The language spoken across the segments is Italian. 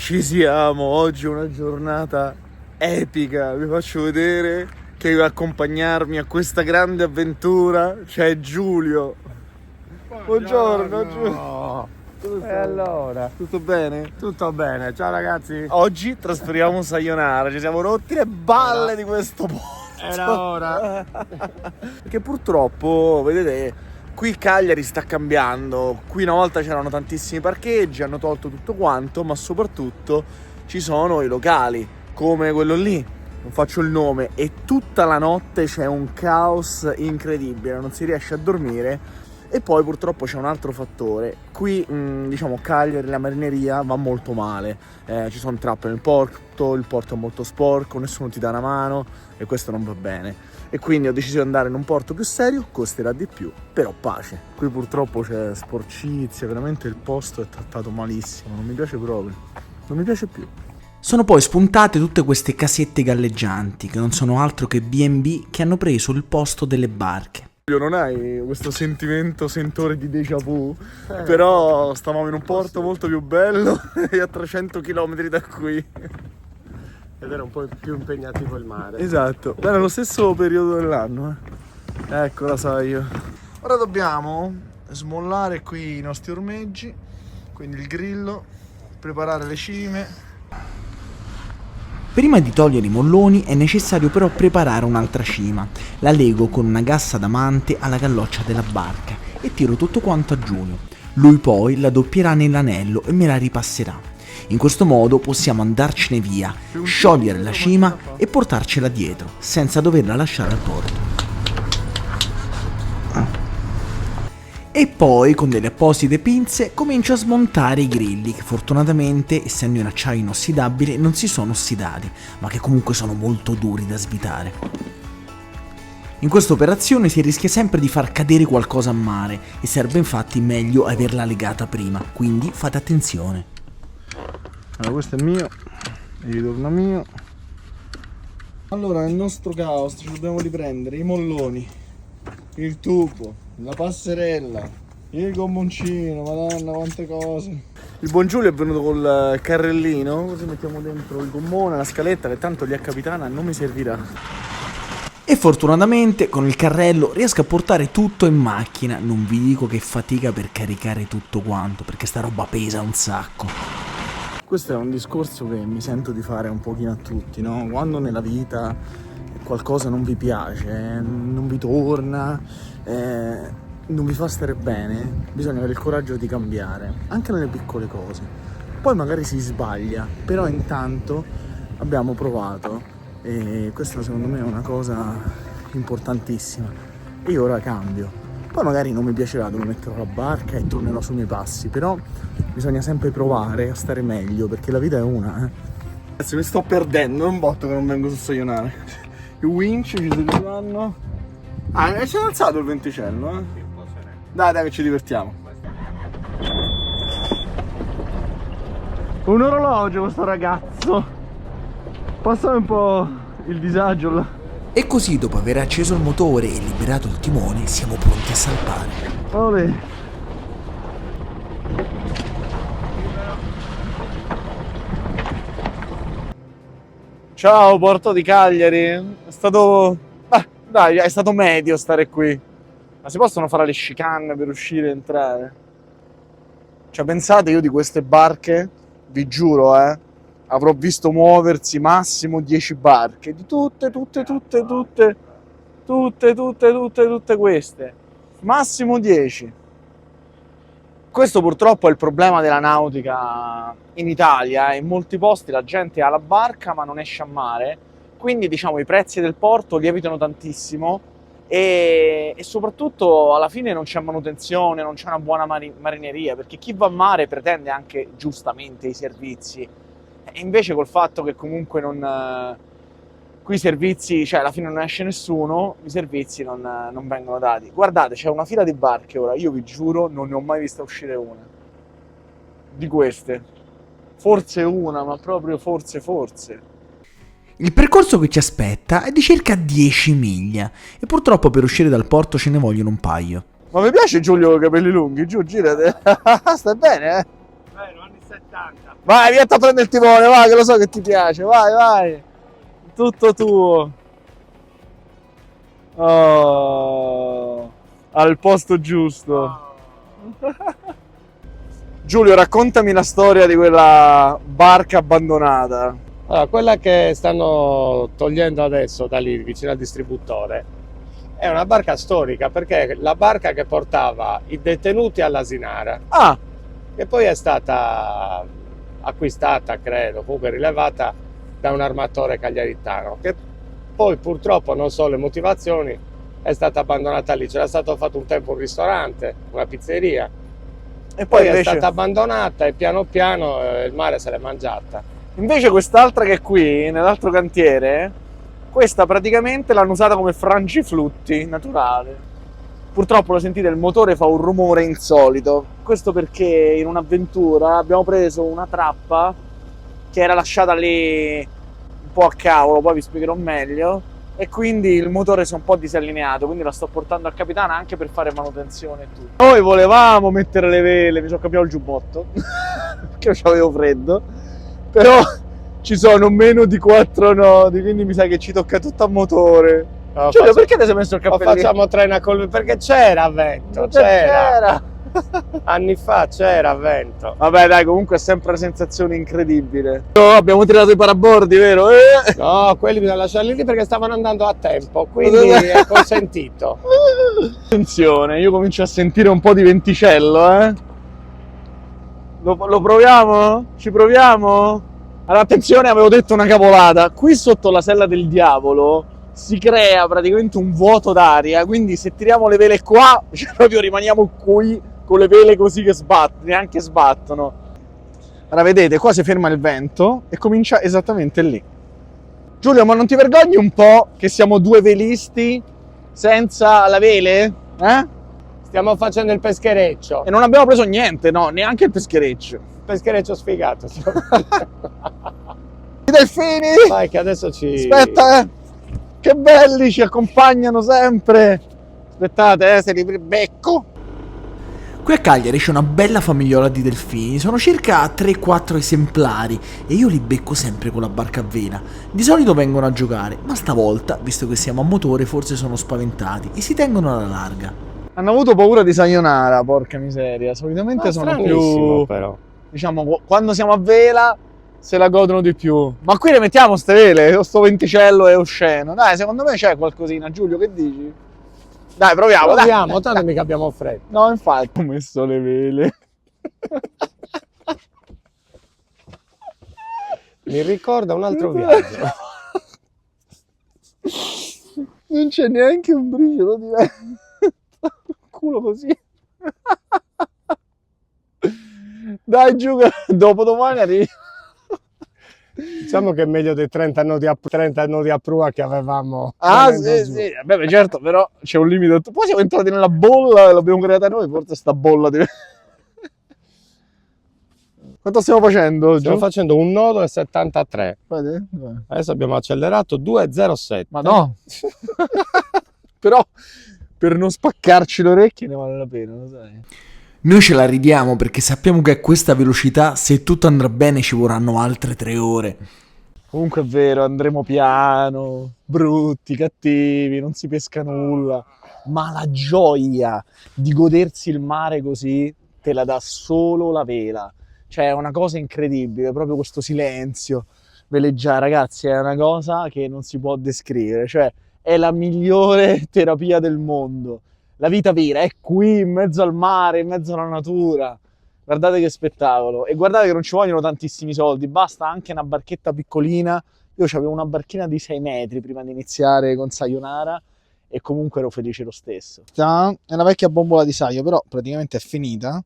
Ci siamo, oggi è una giornata epica, vi faccio vedere che deve accompagnarmi a questa grande avventura, c'è Giulio. Buongiorno Giulio. E allora? Tutto bene? Tutto bene, ciao ragazzi. Oggi trasferiamo Sayonara, ci siamo rotti le balle di questo porto. Era ora. Perché purtroppo, vedete, qui Cagliari sta cambiando, qui una volta c'erano tantissimi parcheggi, hanno tolto tutto quanto, ma soprattutto ci sono i locali, come quello lì, non faccio il nome, e tutta la notte c'è un caos incredibile, non si riesce a dormire. E poi purtroppo c'è un altro fattore, qui diciamo Cagliari, la marineria va molto male, ci sono trappole nel porto, il porto è molto sporco, nessuno ti dà una mano e questo non va bene. E quindi ho deciso di andare in un porto più serio, costerà di più, però pace. Qui purtroppo c'è sporcizia, veramente il posto è trattato malissimo, non mi piace proprio, non mi piace più. Sono poi spuntate tutte queste casette galleggianti, che non sono altro che B&B che hanno preso il posto delle barche. Non hai questo sentore di déjà vu, però stavamo in un porto molto più bello e a 300 km da qui. Ed era un po' più impegnativo il mare. Esatto, era lo stesso periodo dell'anno. Ecco, la sai io. Ora dobbiamo smollare qui i nostri ormeggi, quindi il grillo, preparare le cime. Prima di togliere i molloni è necessario però preparare un'altra cima. La lego con una gassa d'amante alla galloccia della barca e tiro tutto quanto a Giulio. Lui poi la doppierà nell'anello e me la ripasserà. In questo modo possiamo andarcene via, sciogliere la cima e portarcela dietro, senza doverla lasciare al porto. E poi, con delle apposite pinze, comincio a smontare i grilli, che fortunatamente, essendo in acciaio inossidabile, non si sono ossidati, ma che comunque sono molto duri da svitare. In questa operazione si rischia sempre di far cadere qualcosa a mare, e serve infatti meglio averla legata prima, quindi fate attenzione. Allora, questo è mio, e ritorna mio. Allora, nel nostro caos ci dobbiamo riprendere i molloni, il tubo, la passerella, il gommoncino, madonna quante cose. Il buon Giulio è venuto col carrellino, così mettiamo dentro il gommone, la scaletta, che tanto gli a capitana non mi servirà. E fortunatamente con il carrello riesco a portare tutto in macchina, non vi dico che fatica per caricare tutto quanto, perché sta roba pesa un sacco. Questo è un discorso che mi sento di fare un pochino a tutti, no? Quando nella vita qualcosa non vi piace, non vi torna, non vi fa stare bene, bisogna avere il coraggio di cambiare, anche nelle piccole cose. Poi magari si sbaglia, però intanto abbiamo provato e questa secondo me è una cosa importantissima. E io ora cambio. Poi magari non mi piacerà dove metterò la barca e tornerò sui miei passi, però bisogna sempre provare a stare meglio, perché la vita è una. Adesso mi sto perdendo, un botto che non vengo su Sayonara. I winch ci serviranno. Ah, ci è alzato il venticello, eh? Sì, un po' sereno. Dai che ci divertiamo. Un orologio questo ragazzo. Passami un po' il disagio là. E così, dopo aver acceso il motore e liberato il timone, siamo pronti a salpare. Olè. Ciao Porto di Cagliari. È stato... dai, è stato medio stare qui. Ma si possono fare le chicane per uscire e entrare? Cioè pensate, io di queste barche, vi giuro, avrò visto muoversi massimo 10 barche, di tutte queste, massimo 10. Questo purtroppo è il problema della nautica in Italia, in molti posti la gente ha la barca ma non esce a mare, quindi diciamo i prezzi del porto lievitano tantissimo e soprattutto alla fine non c'è manutenzione, non c'è una buona marineria, perché chi va a mare pretende anche giustamente i servizi. E invece col fatto che comunque qui i servizi, cioè alla fine non esce nessuno, i servizi non vengono dati. Guardate, c'è una fila di barche ora, io vi giuro non ne ho mai vista uscire una. Di queste. Forse una, ma proprio forse. Il percorso che ci aspetta è di circa 10 miglia e purtroppo per uscire dal porto ce ne vogliono un paio. Ma mi piace Giulio con i capelli lunghi, giù, girate. Stai bene, Anni 70. Vai, vieni a prendere il timone, vai, che lo so che ti piace. Vai, vai. Tutto tuo. Oh, al posto giusto. Giulio, raccontami la storia di quella barca abbandonata. Allora, quella che stanno togliendo adesso da lì, vicino al distributore, è una barca storica, perché è la barca che portava i detenuti all'Asinara, Ah, che poi è stata acquistata, credo, comunque rilevata da un armatore cagliaritano, che poi purtroppo, non so le motivazioni, è stata abbandonata lì. C'era stato fatto un tempo un ristorante, una pizzeria, e poi poi è invece, stata abbandonata e piano piano il mare se l'è mangiata. invece quest'altra che è qui, nell'altro cantiere, questa praticamente l'hanno usata come frangiflutti naturale. Purtroppo lo sentite, il motore fa un rumore insolito. Questo perché in un'avventura abbiamo preso una trappa che era lasciata lì un po' a cavolo, poi vi spiegherò meglio, e quindi il motore si è un po' disallineato, quindi la sto portando a Capitana anche per fare manutenzione e tutto. Noi volevamo mettere le vele, mi sono cambiato il giubbotto perché avevo freddo, però ci sono meno di 4 nodi, quindi mi sa che ci tocca tutto a motore. No, Giulio, perché ti sei messo il o cappellino? facciamo trena col... perché c'era a vento, C'era. anni fa c'era a vento. Vabbè dai, comunque è sempre una sensazione incredibile. Oh, abbiamo tirato i parabordi, vero? No, quelli bisogna lasciarli lì perché stavano andando a tempo, quindi è consentito. Attenzione, io comincio a sentire un po' di venticello, eh. Lo proviamo? Ci proviamo? Allora, attenzione, avevo detto una cavolata. Qui sotto la sella del diavolo si crea praticamente un vuoto d'aria, quindi se tiriamo le vele qua, cioè proprio rimaniamo qui con le vele così che sbattono, neanche sbattono. Allora, vedete, qua si ferma il vento e comincia esattamente lì. Giulio, ma non ti vergogni un po' che siamo due velisti senza la vele? Eh? Stiamo facendo il peschereccio. E non abbiamo preso niente, no, neanche il peschereccio. Peschereccio sfigato. I delfini! Vai che adesso ci... Aspetta, che belli, ci accompagnano sempre. Aspettate, se li becco. Qui a Cagliari c'è una bella famigliola di delfini, sono circa 3-4 esemplari e io li becco sempre con la barca a vela. Di solito vengono a giocare, ma stavolta, visto che siamo a motore, forse sono spaventati e si tengono alla larga. Hanno avuto paura di sayonara, porca miseria. Solitamente sono più, però. diciamo, quando siamo a vela se la godono di più. Ma qui le mettiamo ste vele, sto venticello è osceno. Dai, secondo me c'è qualcosina, Giulio, che dici? Dai, proviamo, Proviamo, dai. tanto mica abbiamo fretta. No, infatti, ho messo le vele. Mi ricorda un altro viaggio. Non c'è neanche un briciolo di vento. Culo così. Dai, giù, che dopo domani arrivi. Diciamo che è meglio dei 30 nodi a prua che avevamo. Ah, venendo sì, giù. sì. Vabbè, certo, però c'è un limite. Poi siamo entrati nella bolla e l'abbiamo creata noi, forse sta bolla di... Quanto stiamo facendo? Stiamo facendo un nodo e 73. Vedi? Adesso abbiamo accelerato 2,07. Ma no! Però per non spaccarci le orecchie ne vale la pena, lo sai. Noi ce la ridiamo perché sappiamo che a questa velocità, se tutto andrà bene, ci vorranno altre 3 ore. Comunque è vero, andremo piano, brutti, cattivi, non si pesca nulla. Ma la gioia di godersi il mare così te la dà solo la vela. Cioè è una cosa incredibile, proprio questo silenzio. Veleggiare, ragazzi, è una cosa che non si può descrivere. Cioè è la migliore terapia del mondo. La vita vera è qui, in mezzo al mare, in mezzo alla natura. Guardate che spettacolo. E guardate che non ci vogliono tantissimi soldi, basta anche una barchetta piccolina. Io avevo una barchina di 6 metri prima di iniziare con Sayonara e comunque ero felice lo stesso. È una vecchia bombola di saio, però praticamente è finita.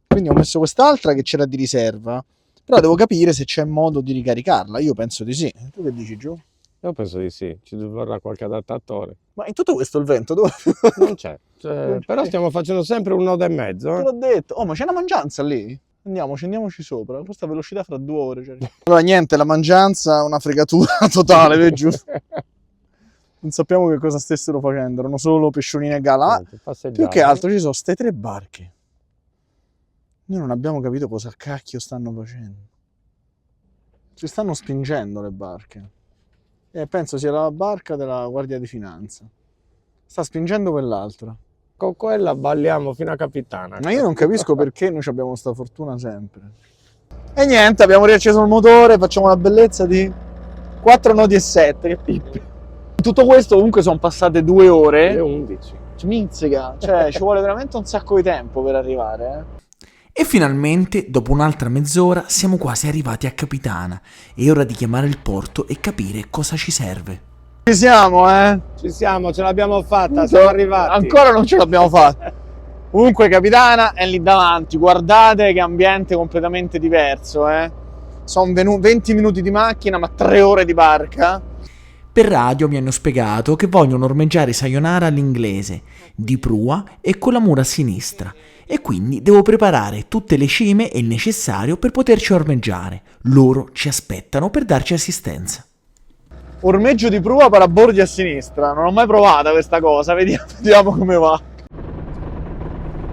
Quindi ho messo quest'altra che c'era di riserva. Però devo capire se c'è modo di ricaricarla. Io penso di sì. Tu che dici, Giù? Io penso di sì, ci vorrà qualche adattatore. Ma in tutto questo il vento dove? Non c'è. Non c'è. Però stiamo facendo sempre un nodo e mezzo. Te l'ho detto. Oh, ma c'è una mangianza lì? Andiamoci sopra. Questa velocità fra 2 ore. Cioè. Allora, niente, la mangianza è una fregatura totale, vedi, giusto? Non sappiamo che cosa stessero facendo, erano solo pesciolini e gala. Ma più che altro ci sono ste 3 barche. Noi non abbiamo capito cosa cacchio stanno facendo. Ci stanno spingendo le barche. E penso sia la barca della Guardia di Finanza. Sta spingendo quell'altra. Con quella balliamo fino a Capitana. Ma io non capisco perché noi abbiamo questa fortuna sempre. E niente, abbiamo riacceso il motore, facciamo la bellezza di 4 nodi e 7, che pippi. Tutto questo comunque sono passate 2 Le ore. 11. Mizzica, cioè ci vuole veramente un sacco di tempo per arrivare, E finalmente, dopo un'altra mezz'ora, siamo quasi arrivati a Capitana. È ora di chiamare il porto e capire cosa ci serve. Ci siamo, Ci siamo, ce l'abbiamo fatta, siamo arrivati. Ancora non ce l'abbiamo fatta. Comunque Capitana è lì davanti, guardate che ambiente completamente diverso, Sono 20 minuti di macchina, ma 3 ore di barca. Per radio mi hanno spiegato che vogliono ormeggiare Sayonara all'inglese, di prua e con la mura a sinistra, e quindi devo preparare tutte le cime e il necessario per poterci ormeggiare. Loro ci aspettano per darci assistenza. Ormeggio di prua parabordi a sinistra, non ho mai provata questa cosa, vediamo come va.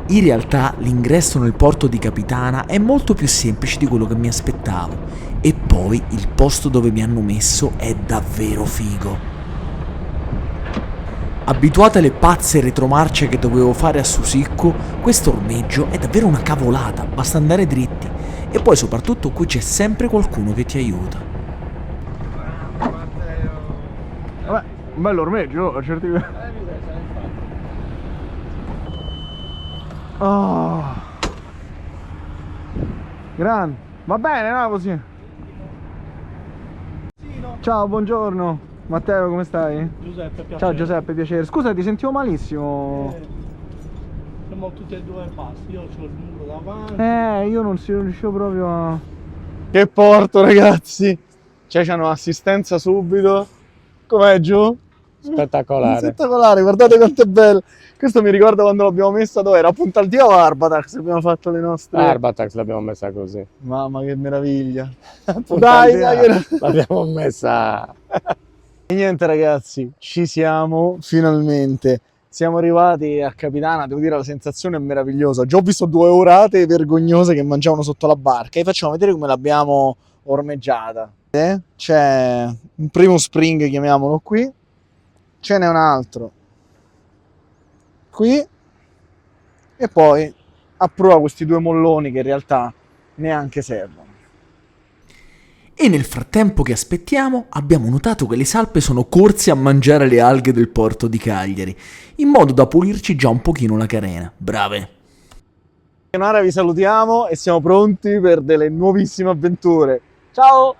In realtà l'ingresso nel porto di Capitana è molto più semplice di quello che mi aspettavo, e poi il posto dove mi hanno messo è davvero figo. Abituata alle pazze retromarce che dovevo fare a Susicco, questo ormeggio è davvero una cavolata, basta andare dritti, e poi soprattutto qui c'è sempre qualcuno che ti aiuta. Vabbè, un bello ormeggio, a certi... Oh. Grande, va bene, no, così. Ciao, buongiorno. Matteo, come stai? Giuseppe, piacere. Ciao Giuseppe, piacere. Scusa, ti sentivo malissimo. Siamo tutti e due passi, io ho il muro davanti. Io non riuscivo proprio a... Che porto, ragazzi. Cioè, c'hanno assistenza subito. Com'è giù? Spettacolare. Spettacolare, guardate quanto è bello. Questo mi ricorda quando l'abbiamo messa dove era, a Punta Altia o a Arbatax, abbiamo fatto le nostre... Arbatax l'abbiamo messa così. Mamma che meraviglia. Dai, dai. l'abbiamo messa. E niente ragazzi, ci siamo finalmente. Siamo arrivati a Capitana, devo dire la sensazione è meravigliosa. Già ho visto 2 orate vergognose che mangiavano sotto la barca e facciamo vedere come l'abbiamo ormeggiata. C'è un primo spring, chiamiamolo qui, ce n'è un altro qui e poi a prova questi 2 molloni che in realtà neanche servono. E nel frattempo che aspettiamo abbiamo notato che le salpe sono corse a mangiare le alghe del porto di Cagliari, in modo da pulirci già un pochino la carena. Brave! Sayonara, vi salutiamo e siamo pronti per delle nuovissime avventure. Ciao!